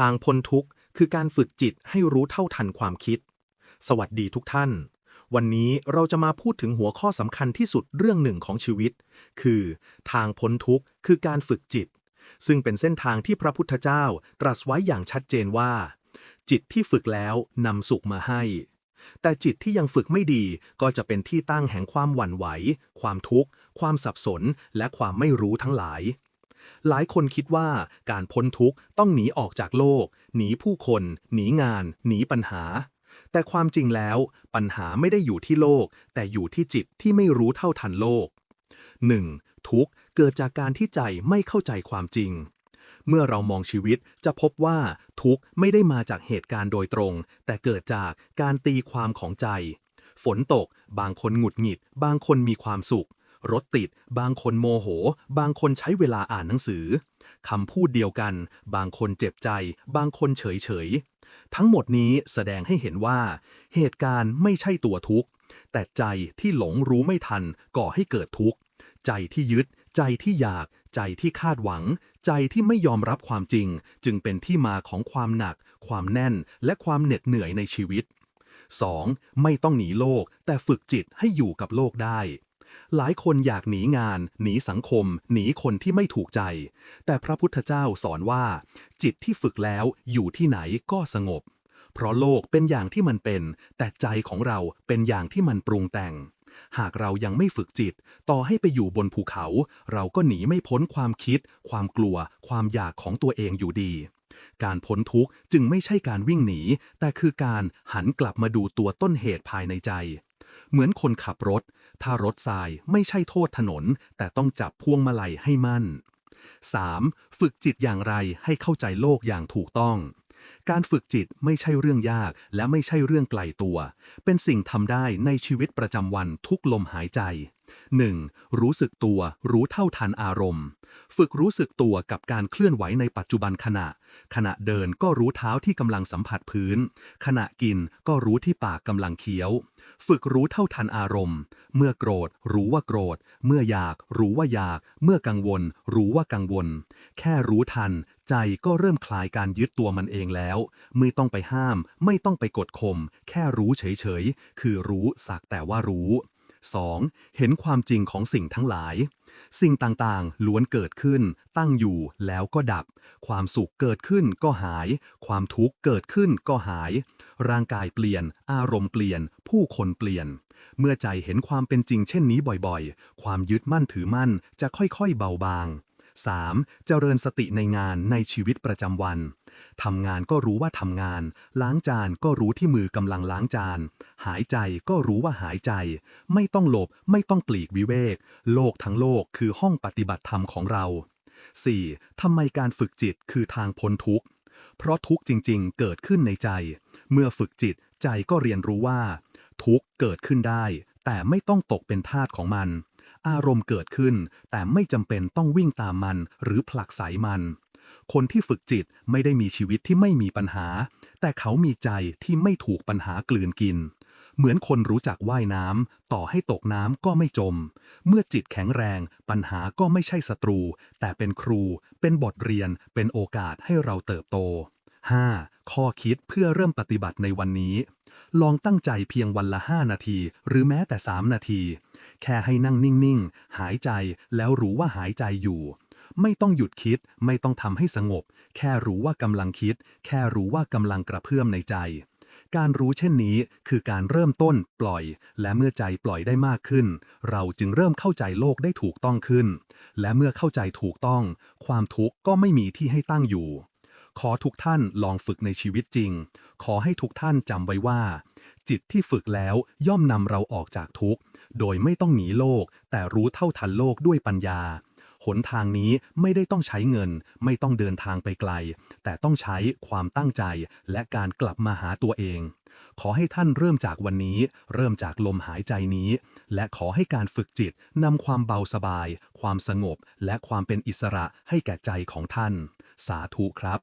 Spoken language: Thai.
างพ้นทุกข์คือการฝึกจิตให้รู้เท่าทันความคิดสวัสดีทุกท่านวันนี้เราจะมาพูดถึงหัวข้อสำคัญที่สุดเรื่องหนึ่งของชีวิตคือทางพ้นทุกข์คือการฝึกจิตซึ่งเป็นเส้นทางที่พระพุทธเจ้าตรัสไว้อย่างชัดเจนว่าจิตที่ฝึกแล้วนำสุขมาให้แต่จิตที่ยังฝึกไม่ดีก็จะเป็นที่ตั้งแห่งความหวั่นไหวความทุกข์ความสับสนและความไม่รู้ทั้งหลายหลายคนคิดว่าการพ้นทุกข์ต้องหนีออกจากโลกหนีผู้คนหนีงานหนีปัญหาแต่ความจริงแล้วปัญหาไม่ได้อยู่ที่โลกแต่อยู่ที่จิตที่ไม่รู้เท่าทันโลก 1. ทุกข์เกิดจากการที่ใจไม่เข้าใจความจริงเมื่อเรามองชีวิตจะพบว่าทุกข์ไม่ได้มาจากเหตุการณ์โดยตรงแต่เกิดจากการตีความของใจฝนตกบางคนหงุดหงิดบางคนมีความสุขรถติดบางคนโมโหบางคนใช้เวลาอ่านหนังสือคำพูดเดียวกันบางคนเจ็บใจบางคนเฉยทั้งหมดนี้แสดงให้เห็นว่าเหตุการณ์ไม่ใช่ตัวทุกข์แต่ใจที่หลงรู้ไม่ทันก่อให้เกิดทุกข์ใจที่ยึดใจที่อยากใจที่คาดหวังใจที่ไม่ยอมรับความจริงจึงเป็นที่มาของความหนักความแน่นและความเหน็ดเหนื่อยในชีวิต 2. ไม่ต้องหนีโลกแต่ฝึกจิตให้อยู่กับโลกได้หลายคนอยากหนีงานหนีสังคมหนีคนที่ไม่ถูกใจแต่พระพุทธเจ้าสอนว่าจิตที่ฝึกแล้วอยู่ที่ไหนก็สงบเพราะโลกเป็นอย่างที่มันเป็นแต่ใจของเราเป็นอย่างที่มันปรุงแต่งหากเรายังไม่ฝึกจิตต่อให้ไปอยู่บนภูเขาเราก็หนีไม่พ้นความคิดความกลัวความอยากของตัวเองอยู่ดีการพ้นทุกข์จึงไม่ใช่การวิ่งหนีแต่คือการหันกลับมาดูตัวต้นเหตุภายในใจเหมือนคนขับรถถ้ารถทรายไม่ใช่โทษถนนแต่ต้องจับพวงมาลัยให้มั่น 3. ฝึกจิตอย่างไรให้เข้าใจโลกอย่างถูกต้องการฝึกจิตไม่ใช่เรื่องยากและไม่ใช่เรื่องไกลตัวเป็นสิ่งทำได้ในชีวิตประจำวันทุกลมหายใจ 1. รู้สึกตัวรู้เท่าทันอารมณ์ฝึกรู้สึกตัวกับการเคลื่อนไหวในปัจจุบันขณะเดินก็รู้เท้าที่กำลังสัมผัสพื้นขณะกินก็รู้ที่ปากกำลังเคี้ยวฝึกรู้เท่าทันอารมณ์เมื่อโกรธรู้ว่าโกรธเมื่ออยากรู้ว่าอยากเมื่อกังวลรู้ว่ากังวลแค่รู้ทันใจก็เริ่มคลายการยึดตัวมันเองแล้วไม่ต้องไปห้ามไม่ต้องไปกดข่มแค่รู้เฉยๆคือรู้สักแต่ว่ารู้ 2. เห็นความจริงของสิ่งทั้งหลายสิ่งต่างๆล้วนเกิดขึ้นตั้งอยู่แล้วก็ดับความสุขเกิดขึ้นก็หายความทุกข์เกิดขึ้นก็หายร่างกายเปลี่ยนอารมณ์เปลี่ยนผู้คนเปลี่ยนเมื่อใจเห็นความเป็นจริงเช่นนี้บ่อยๆความยึดมั่นถือมั่นจะค่อยๆเบาบาง 3. เจริญสติในงานในชีวิตประจำวันทำงานก็รู้ว่าทำงานล้างจานก็รู้ที่มือกำลังล้างจานหายใจก็รู้ว่าหายใจไม่ต้องหลบไม่ต้องปลีกวิเวกโลกทั้งโลกคือห้องปฏิบัติธรรมของเรา 4. ทำไมการฝึกจิตคือทางพ้นทุกข์เพราะทุกข์จริงๆเกิดขึ้นในใจเมื่อฝึกจิตใจก็เรียนรู้ว่าทุกข์เกิดขึ้นได้แต่ไม่ต้องตกเป็นทาสของมันอารมณ์เกิดขึ้นแต่ไม่จำเป็นต้องวิ่งตามมันหรือผลักไสมันคนที่ฝึกจิตไม่ได้มีชีวิตที่ไม่มีปัญหาแต่เขามีใจที่ไม่ถูกปัญหากลืนกินเหมือนคนรู้จักว่ายน้ำต่อให้ตกน้ำก็ไม่จมเมื่อจิตแข็งแรงปัญหาก็ไม่ใช่ศัตรูแต่เป็นครูเป็นบทเรียนเป็นโอกาสให้เราเติบโต 5. ข้อคิดเพื่อเริ่มปฏิบัติในวันนี้ลองตั้งใจเพียงวันละ5 นาทีหรือแม้แต่3 นาทีแค่ให้นั่งนิ่งๆหายใจแล้วรู้ว่าหายใจอยู่ไม่ต้องหยุดคิดไม่ต้องทำให้สงบแค่รู้ว่ากำลังคิดแค่รู้ว่ากำลังกระเพื่อมในใจการรู้เช่นนี้คือการเริ่มต้นปล่อยและเมื่อใจปล่อยได้มากขึ้นเราจึงเริ่มเข้าใจโลกได้ถูกต้องขึ้นและเมื่อเข้าใจถูกต้องความทุกข์ก็ไม่มีที่ให้ตั้งอยู่ขอทุกท่านลองฝึกในชีวิตจริงขอให้ทุกท่านจำไว้ว่าจิตที่ฝึกแล้วย่อมนำเราออกจากทุกข์โดยไม่ต้องหนีโลกแต่รู้เท่าทันโลกด้วยปัญญาหนทางนี้ไม่ได้ต้องใช้เงินไม่ต้องเดินทางไปไกลแต่ต้องใช้ความตั้งใจและการกลับมาหาตัวเองขอให้ท่านเริ่มจากวันนี้เริ่มจากลมหายใจนี้และขอให้การฝึกจิตนำความเบาสบายความสงบและความเป็นอิสระให้แก่ใจของท่านสาธุครับ